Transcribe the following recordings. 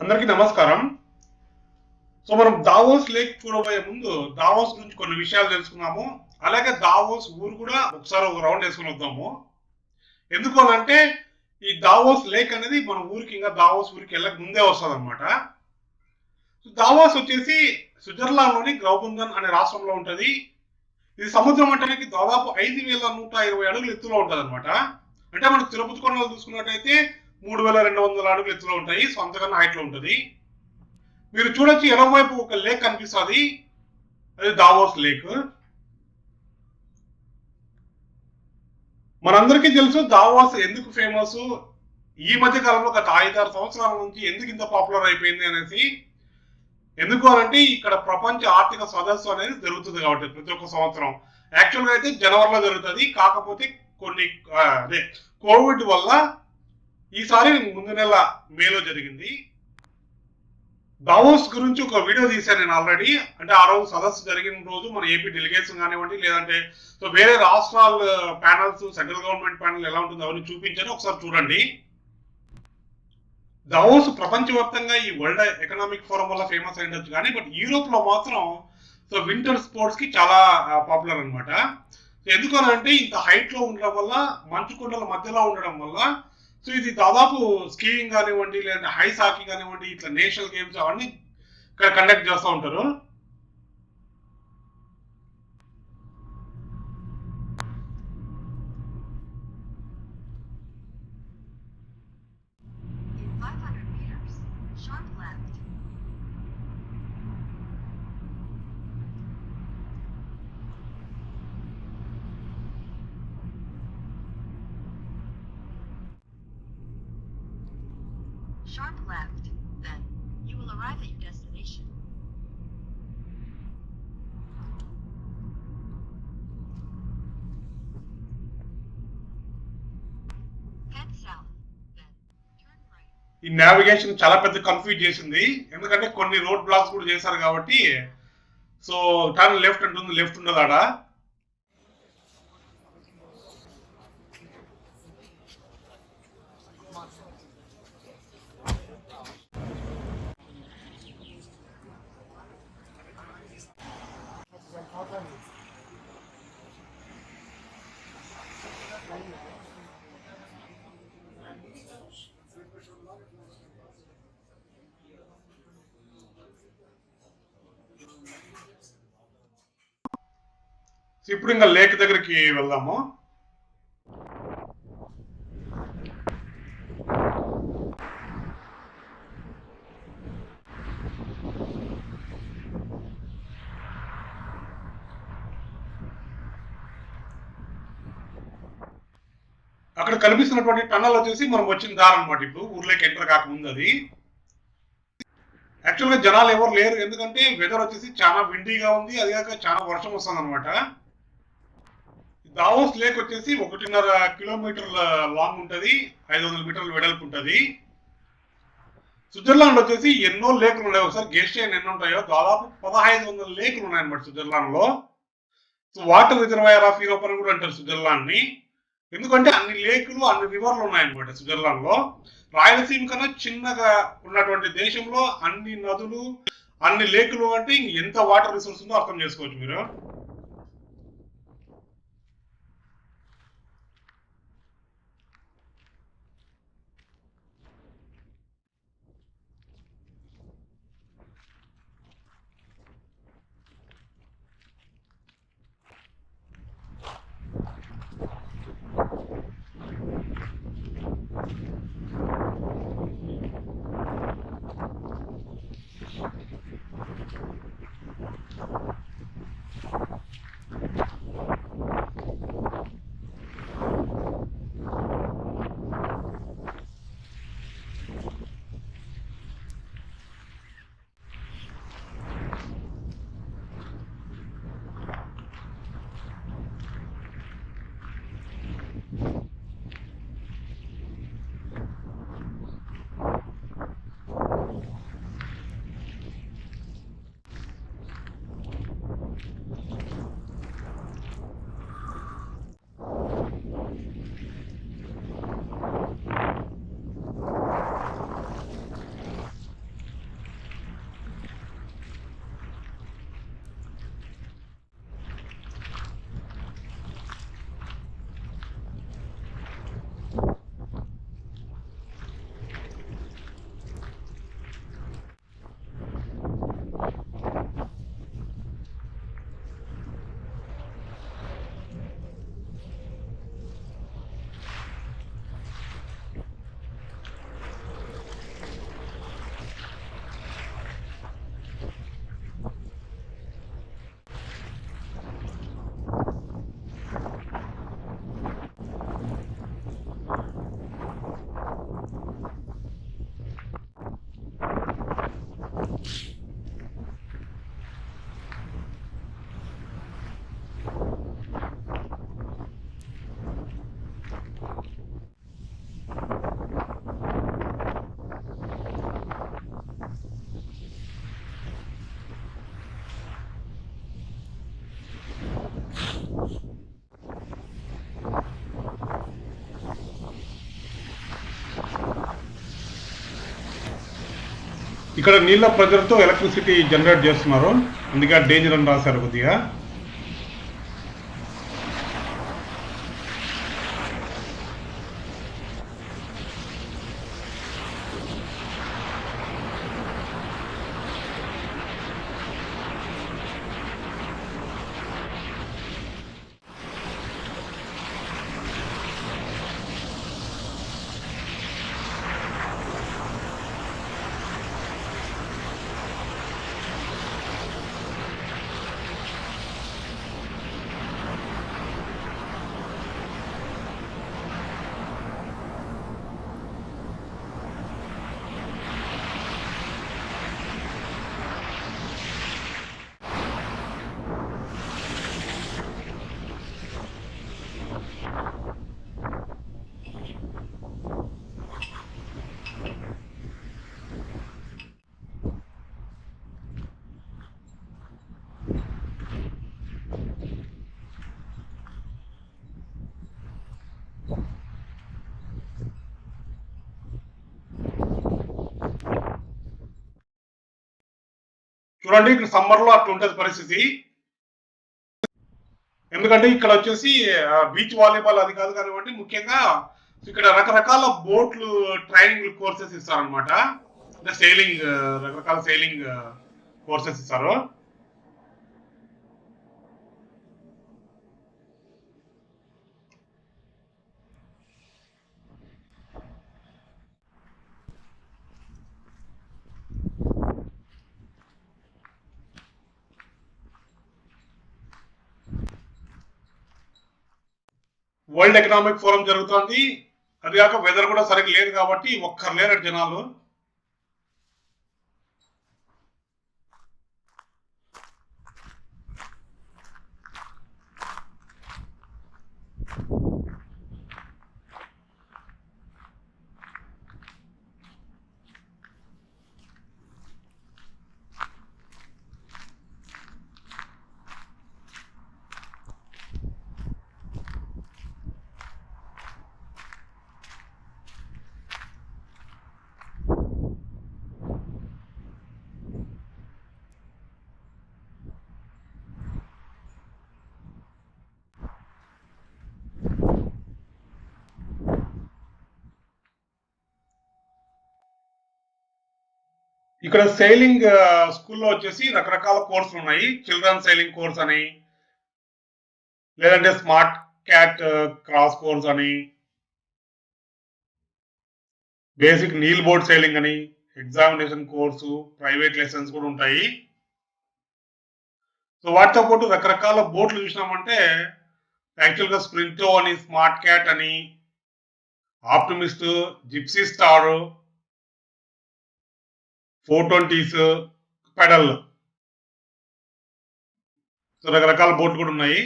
అందరికీ నమస్కారం. సో మనం దావోస్ లేక్ చూడబోయే ముందు దావోస్ గురించి కొన్ని విషయాలు తెలుసుకున్నాము. అలాగే దావోస్ ఊరు కూడా ఒకసారి ఒక రౌండ్ వేసుకుని వద్దాము. ఎందుకు అనంటే ఈ దావోస్ లేక్ అనేది మన ఊరికి ఇంకా దావోస్ ఊరికి వెళ్ళక ముందే వస్తుంది అనమాట. దావోస్ వచ్చేసి స్విట్జర్లాండ్లోని గ్రౌబుందన్ అనే రాష్ట్రంలో ఉంటుంది. ఇది సముద్ర మట్టానికి దాదాపు 5,120 అడుగులు ఎత్తులో ఉంటుంది అనమాట. అంటే మనకు తిరుపతి కొండలు చూసుకున్నట్టయితే 3,200 అడుగులు ఎత్తులో ఉంటాయి. సో అంతకన్నా హైట్లో ఉంటుంది. మీరు చూడొచ్చు ఎడమ వైపు ఒక లేక్ కనిపిస్తుంది. అది దావోస్ లేక్. మనందరికీ తెలుసు దావోస్ ఎందుకు ఫేమస్, ఈ మధ్య కాలంలో గత 5-6 సంవత్సరాల నుంచి ఎందుకు ఇంత పాపులర్ అయిపోయింది అనేసి. ఎందుకు అనంటే ఇక్కడ ప్రపంచ ఆర్థిక సదస్సు అనేది జరుగుతుంది కాబట్టి ప్రతి ఒక్క సంవత్సరం. యాక్చువల్గా అయితే జనవరిలో జరుగుతుంది. కాకపోతే కొన్ని అదే కోవిడ్ వల్ల ఈసారి ముందు నెల మేలో జరిగింది. దావోస్ గురించి ఒక వీడియో తీశాను నేను ఆల్రెడీ. అంటే ఆ రోజు సదస్సు జరిగిన రోజు మన ఏపీ డెలిగేషన్ కానివ్వండి, లేదంటే సో వేరే రాష్ట్రాల ప్యానల్స్, సెంట్రల్ గవర్నమెంట్ ప్యానల్ ఎలా ఉంటుందో అవన్నీ చూపించాను, ఒకసారి చూడండి. దావోస్ ప్రపంచవ్యాప్తంగా ఈ వరల్డ్ ఎకనామిక్ ఫోరం వల్ల ఫేమస్ అయ్యిండొచ్చు కానీ, బట్ యూరోప్ లో మాత్రం సో వింటర్ స్పోర్ట్స్ కి చాలా పాపులర్ అనమాట. ఎందుకు అంటే ఇంత హైట్ లో ఉండడం వల్ల, మంచు కొండల మధ్యలో ఉండడం వల్ల, సో ఇది దాదాపు స్కీయింగ్ కానివ్వండి, లేదంటే హైస్ హాకీ కానివ్వండి, ఇట్లా నేషనల్ గేమ్స్ అవన్నీ ఇక్కడ కండక్ట్ చేస్తూ ఉంటారు. Sharp left, then you will arrive at your destination. Head south, then turn right. ఈ నావిగేషన్ చాలా పెద్ద కన్ఫ్యూజ్ చేసింది. ఎందుకంటే కొన్ని రోడ్ బ్లాక్స్ కూడా చేశారు కాబట్టి. సో టర్న్ లెఫ్ట్ ఉంటుంది, లెఫ్ట్ ఉండదు ఆడ. ఇప్పుడు ఇంకా లేక్ దగ్గరికి వెళ్దాము. అక్కడ కనిపిస్తున్నటువంటి టన్నల్ వచ్చేసి మనం వచ్చిన దారి అనమాట. ఇప్పుడు ఊర్లోకి ఎంటర్ కాకముందు అది. యాక్చువల్గా జనాలు ఎవరు లేరు, ఎందుకంటే వెదర్ వచ్చేసి చాలా విండీగా ఉంది. అది కాక చాలా వర్షం వస్తుంది అనమాట. దావోస్ లేక్ వచ్చేసి 1.5 కిలోమీటర్ల లాంగ్ ఉంటుంది, 500 మీటర్ల వెడల్పు ఉంటుంది. స్విట్జర్లాండ్ వచ్చేసి ఎన్నో లేకులు ఉన్నాయి. ఒకసారి గెస్ట్ చేయండి ఎన్ని ఉంటాయో. దాదాపు 1500 లేకులు ఉన్నాయన్నమాట స్విట్జర్లాండ్ లో. వాటర్ రిజర్వాయర్ ఆఫ్ యూరోప్ అని కూడా అంటారు స్విట్జర్లాండ్ ని. ఎందుకంటే అన్ని లేకులు, అన్ని రివర్లు ఉన్నాయన్నమాట స్విట్జర్లాండ్ లో. రాయలసీమ కన్నా చిన్నగా ఉన్నటువంటి దేశంలో అన్ని నదులు, అన్ని లేకులు అంటే ఎంత వాటర్ రిసోర్స్ ఉందో అర్థం చేసుకోవచ్చు మీరు. ఇక్కడ నీళ్ళ ప్రెజర్తో ఎలక్ట్రిసిటీ జనరేట్ చేస్తున్నారు, అందుకే డేంజర్ అని రాశారు కొద్దిగా. చూడండి, ఇక్కడ సమ్మర్ లో అట్లా ఉంటుంది పరిస్థితి. ఎందుకంటే ఇక్కడ వచ్చేసి బీచ్ వాలీబాల్ అది కాదు కాబట్టి ముఖ్యంగా ఇక్కడ రకరకాల బోట్లు ట్రైనింగ్ కోర్సెస్ ఇస్తారనమాట. అంటే సెయిలింగ్, రకరకాల సెయిలింగ్ కోర్సెస్ ఇస్తారు. వరల్డ్ ఎకనామిక్ ఫోరం జరుగుతుంది, అది కాక వెదర్ కూడా సరిగ్గా లేదు కాబట్టి ఒక్కరు లేరు జనాలు. ఇక్కడ సెయిలింగ్ స్కూల్లో వచ్చేసి రకరకాల కోర్సులు ఉన్నాయి. చిల్డ్రన్ సెయిలింగ్ కోర్స్ అని, లేదంటే స్మార్ట్ క్యాట్ క్రాస్ కోర్స్ అని, బేసిక్ నీల్ బోర్డ్ సెయిలింగ్ అని, ఎగ్జామినేషన్ కోర్సు, ప్రైవేట్ లెసన్స్ కూడా ఉంటాయి. సో వాటితో పాటు రకరకాల బోట్లు చూసినామంటే యాక్చువల్గా స్ప్రింటో అని, స్మార్ట్ క్యాట్ అని, optimist, gypsy star, 420s, pedal, so రకరకాల బోట్లు కూడా ఉన్నాయి.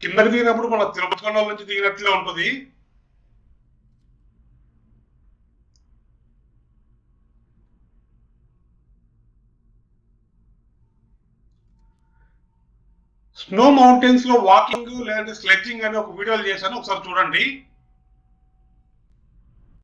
కిందకి దిగినప్పుడు మన తిరుపతి కొండల నుంచి దిగినట్లే ఉంటుంది. స్నో మౌంటైన్స్ లో వాకింగ్ లేదంటే స్లెడ్జింగ్ అని ఒక వీడియోలు చేశాను, ఒకసారి చూడండి.